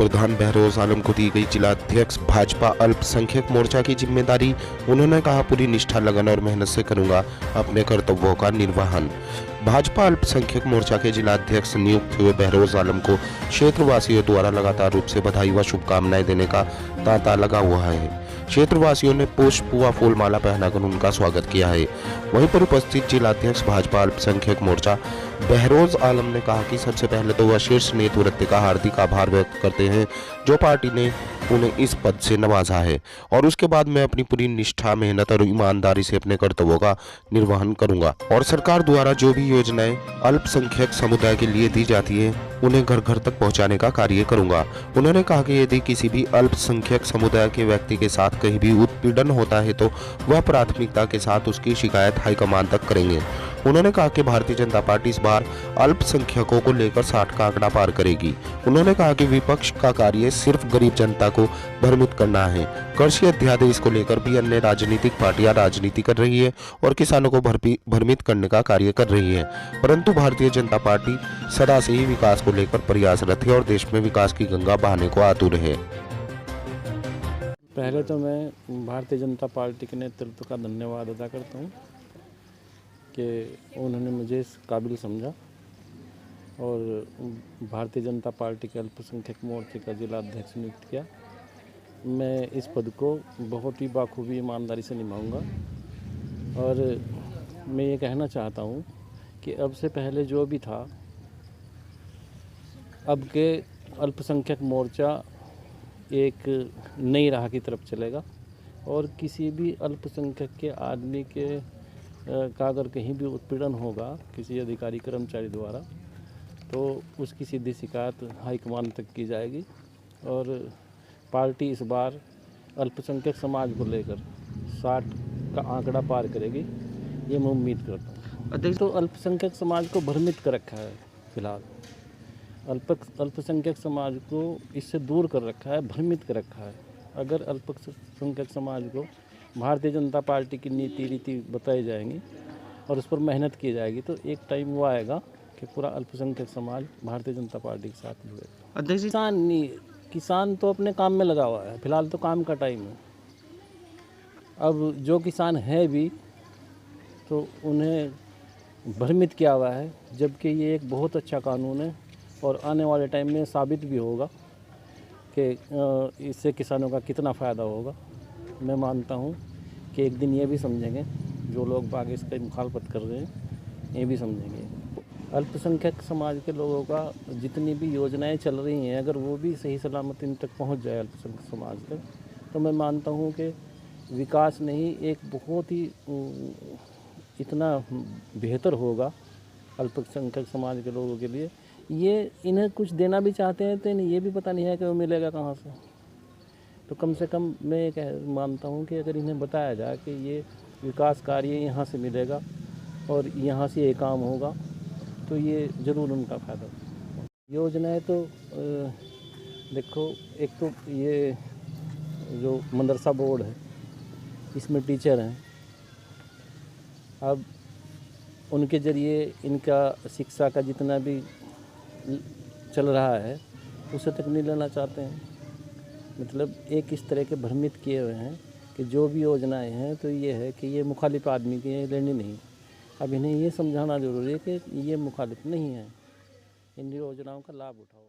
प्रधान बहरोज आलम को दी गई जिलाध्यक्ष भाजपा अल्पसंख्यक मोर्चा की जिम्मेदारी। उन्होंने कहा, पूरी निष्ठा, लगन और मेहनत से करूंगा अपने कर्तव्यों का निर्वहन। भाजपा अल्पसंख्यक मोर्चा के जिलाध्यक्ष नियुक्त हुए बहरोज आलम को क्षेत्रवासियों द्वारा लगातार रूप से बधाई व शुभकामनाएं देने का तांता लगा हुआ है। क्षेत्रवासियों ने पुष्प व फूलमाला पहनाकर उनका स्वागत किया है। वहीं पर उपस्थित जिलाध्यक्ष भाजपा अल्पसंख्यक मोर्चा बहरोज आलम ने कहा कि सबसे पहले तो वह शीर्ष नेतृत्व का हार्दिक आभार व्यक्त करते हैं जो पार्टी ने उन्हें इस पद से नवाजा है, और उसके बाद मैं अपनी पूरी निष्ठा, मेहनत और ईमानदारी से अपने कर्तव्यों का निर्वहन करूंगा और सरकार द्वारा जो भी योजनाएं अल्पसंख्यक समुदाय के लिए दी जाती है उन्हें घर घर तक पहुंचाने का कार्य करूंगा। उन्होंने कहा कि यदि किसी भी अल्पसंख्यक समुदाय के व्यक्ति के साथ कहीं भी उत्पीड़न होता है तो वह प्राथमिकता के साथ उसकी शिकायत हाईकमान तक करेंगे। उन्होंने कहा कि भारतीय जनता पार्टी इस बार अल्पसंख्यकों को लेकर 60 का आंकड़ा पार करेगी। उन्होंने कहा कि विपक्ष का कार्य सिर्फ गरीब जनता को भ्रमित करना है। कृषि अध्यादेश को लेकर भी अन्य राजनीतिक पार्टियां राजनीति कर रही है और किसानों को भ्रमित करने का कार्य कर रही है, परंतु भारतीय जनता पार्टी सदा से ही विकास को लेकर प्रयासरत है और देश में विकास की गंगा बहाने को आतुर है। पहले तो मैं भारतीय जनता पार्टी के नेतृत्व का धन्यवाद अदा करता हूँ कि उन्होंने मुझे इस काबिल समझा और भारतीय जनता पार्टी के अल्पसंख्यक मोर्चे का जिलाध्यक्ष नियुक्त किया। मैं इस पद को बहुत ही बाखूबी ईमानदारी से निभाऊंगा और मैं ये कहना चाहता हूँ कि अब से पहले जो भी था, अब के अल्पसंख्यक मोर्चा एक नई राह की तरफ चलेगा और किसी भी अल्पसंख्यक के आदमी के का अगर कहीं भी उत्पीड़न होगा किसी अधिकारी कर्मचारी द्वारा तो उसकी सीधी शिकायत हाईकमान तक की जाएगी और पार्टी इस बार अल्पसंख्यक समाज को लेकर 60 का आंकड़ा पार करेगी, ये मैं उम्मीद करता हूँ। तो अल्पसंख्यक समाज को भ्रमित कर रखा है, फिलहाल अल्पसंख्यक समाज को इससे दूर कर रखा है, भ्रमित कर रखा है। अगर अल्पसंख्यक समाज को भारतीय जनता पार्टी की नीति रीति बताई जाएंगी और उस पर मेहनत की जाएगी तो एक टाइम वो आएगा कि पूरा अल्पसंख्यक समाज भारतीय जनता पार्टी के साथ जुड़ेगा। किसान तो अपने काम में लगा हुआ है, फिलहाल तो काम का टाइम है। अब जो किसान है भी तो उन्हें भ्रमित किया हुआ है, जबकि ये एक बहुत अच्छा कानून है और आने वाले टाइम में साबित भी होगा कि इससे किसानों का कितना फ़ायदा होगा। मैं मानता हूँ कि एक दिन ये भी समझेंगे, जो लोग बाग इसकी मुखालफत कर रहे हैं ये भी समझेंगे। अल्पसंख्यक समाज के लोगों का जितनी भी योजनाएं चल रही हैं, अगर वो भी सही सलामत इन तक पहुँच जाए अल्पसंख्यक समाज तक, तो मैं मानता हूँ कि विकास नहीं, एक बहुत ही इतना बेहतर होगा अल्पसंख्यक समाज के लोगों के लिए। ये इन्हें कुछ देना भी चाहते हैं तो इन्हें ये भी पता नहीं है कि वो मिलेगा कहाँ से। तो कम से कम मैं मानता हूँ कि अगर इन्हें बताया जाए कि ये विकास कार्य यहाँ से मिलेगा और यहाँ से ये काम होगा तो ये ज़रूर उनका फ़ायदा होगा। योजनाएं तो देखो, एक तो ये जो मदरसा बोर्ड है इसमें टीचर हैं, अब उनके ज़रिए इनका शिक्षा का जितना भी चल रहा है उसे तक नहीं लेना चाहते हैं। मतलब एक इस तरह के भ्रमित किए हुए हैं कि जो भी योजनाएं हैं तो ये है कि ये मुखालिफ आदमी की ये लेनी नहीं। अब इन्हें ये समझाना ज़रूरी है कि ये मुखालिफ नहीं है, इन योजनाओं का लाभ उठाओ।